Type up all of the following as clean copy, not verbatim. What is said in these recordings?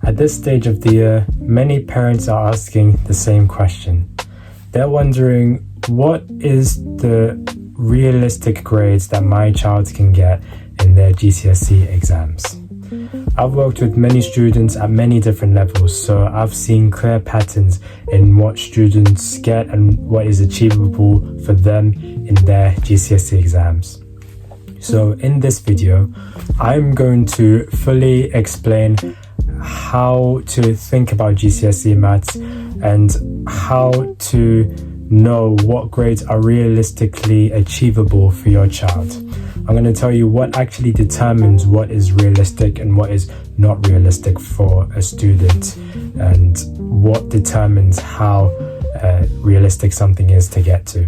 At this stage of the year, many parents are asking the same question. They're wondering, what is the realistic grades that my child can get in their GCSE exams? I've worked with many students at many different levels, so I've seen clear patterns in what students get and what is achievable for them in their GCSE exams. So in this video, I'm going to fully explain how to think about GCSE maths and how to know what grades are realistically achievable for your child. I'm going to tell you what actually determines what is realistic and what is not realistic for a student, and what determines how realistic something is to get to.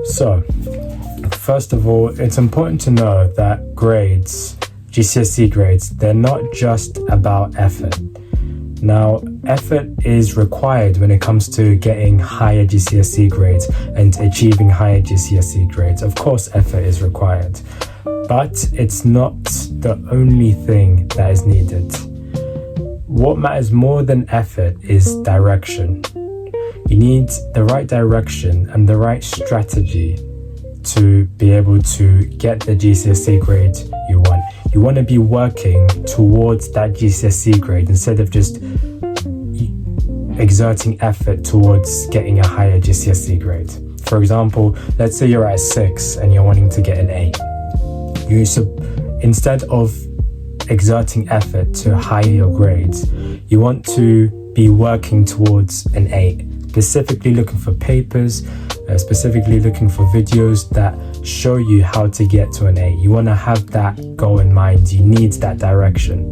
So, first of all, it's important to know that grades, GCSE grades, they're not just about effort. Now, effort is required when it comes to getting higher GCSE grades and achieving higher GCSE grades. Of course, effort is required, but it's not the only thing that is needed. What matters more than effort is direction. You need the right direction and the right strategy to be able to get the GCSE grade you want. You want to be working towards that GCSE grade instead of just exerting effort towards getting a higher GCSE grade. For example, let's say you're at 6 and you're wanting to get an 8. Instead of exerting effort to higher your grades, you want to be working towards an 8, specifically looking for papers, specifically looking for videos that show you how to get to an 8. You want to have that goal in mind. You need that direction.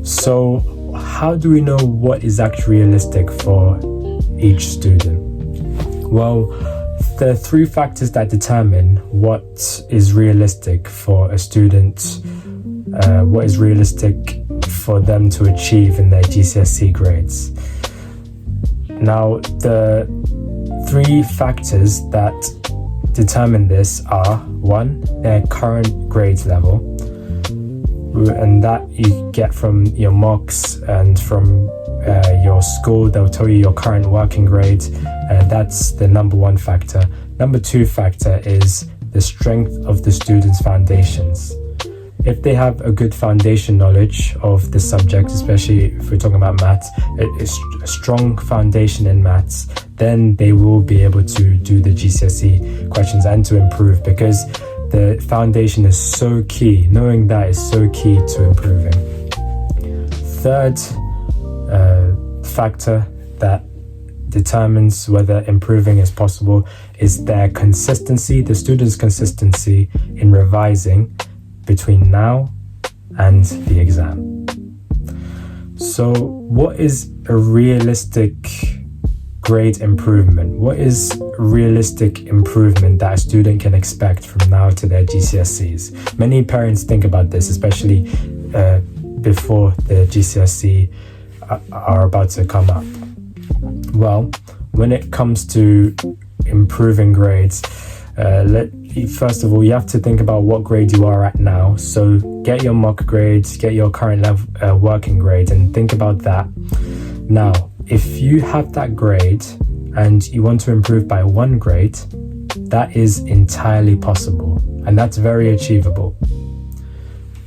So how do we know what is actually realistic for each student? Well, there are 3 factors that determine what is realistic for a student, what is realistic for them to achieve in their GCSE grades. Now, the 3 factors that determine this are: 1, their current grade level, and that you get from your mocks and from your school. They'll tell you your current working grade, and that's the number 1 factor. Number 2 factor is the strength of the student's foundations. If they have a good foundation knowledge of the subject, especially if we're talking about maths, a strong foundation in maths, then they will be able to do the GCSE questions and to improve, because the foundation is so key. Knowing that is so key to improving. Third factor that determines whether improving is possible is their consistency, the student's consistency in revising between now and the exam. So what is a realistic grade improvement? What is realistic improvement that a student can expect from now to their GCSEs? Many parents think about this, especially before the GCSE are about to come up. Well, when it comes to improving grades, first of all, you have to think about what grade you are at now. So get your mock grades, get your current level working grade, and think about that. Now, if you have that grade and you want to improve by 1 grade, that is entirely possible, and that's very achievable.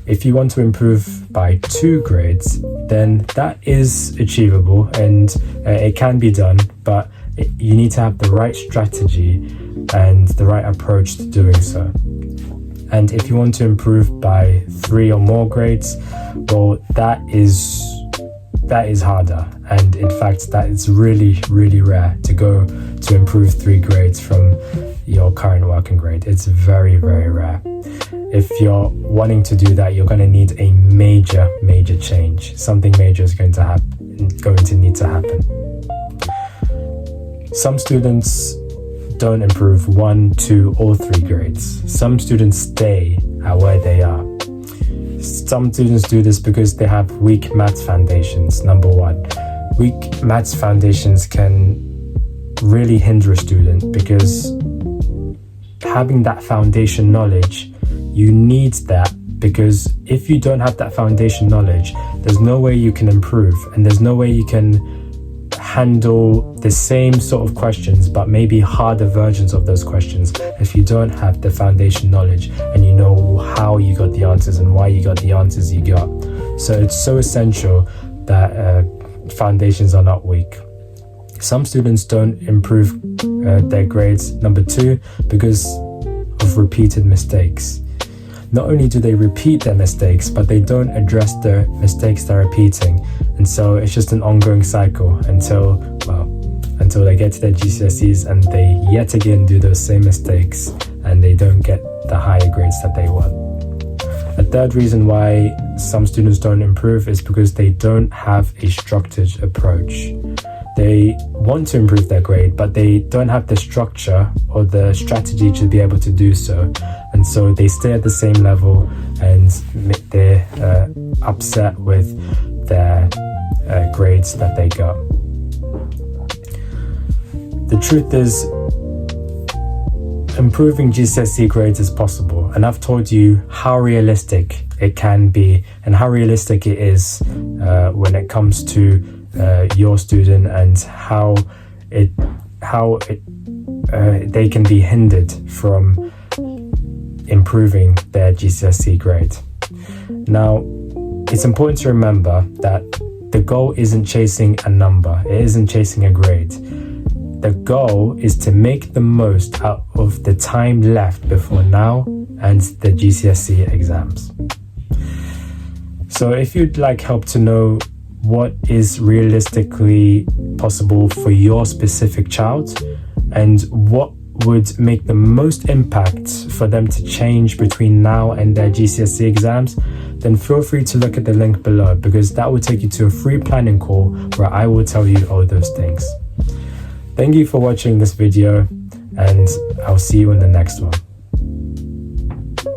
If you want to improve by 2 grades, then that is achievable, and it can be done, but you need to have the right strategy and the right approach to doing so. And if you want to improve by 3 or more grades, well, that is harder, and in fact that is really, really rare to improve 3 grades from your current working grade. It's very, very rare. If you're wanting to do that, you're going to need a major change. Something major is going to need to happen. Some students don't improve 1, 2, or 3 grades. Some students stay at where they are. Some students do this because they have weak maths foundations, number 1. Weak maths foundations can really hinder a student, because having that foundation knowledge, you need that because if you don't have that foundation knowledge, there's no way you can improve, and there's no way you can handle the same sort of questions but maybe harder versions of those questions if you don't have the foundation knowledge and you know how you got the answers and why you got the answers you got. So it's so essential that foundations are not weak. Some students don't improve their grades, number 2, because of repeated mistakes. Not only do they repeat their mistakes, but they don't address the mistakes they're repeating. And so it's just an ongoing cycle until they get to their GCSEs and they yet again do those same mistakes and they don't get the higher grades that they want. A third reason why some students don't improve is because they don't have a structured approach. They want to improve their grade, but they don't have the structure or the strategy to be able to do so. And so they stay at the same level and they're upset with their grades that they got. The truth is, improving GCSE grades is possible, and I've told you how realistic it can be and how realistic it is when it comes to your student and how they can be hindered from improving their GCSE grade. Now, it's important to remember that the goal isn't chasing a number, it isn't chasing a grade. The goal is to make the most out of the time left before now and the GCSE exams. So if you'd like help to know what is realistically possible for your specific child and what would make the most impact for them to change between now and their GCSE exams, then feel free to look at the link below, because that will take you to a free planning call where I will tell you all those things. Thank you for watching this video, and I'll see you in the next one.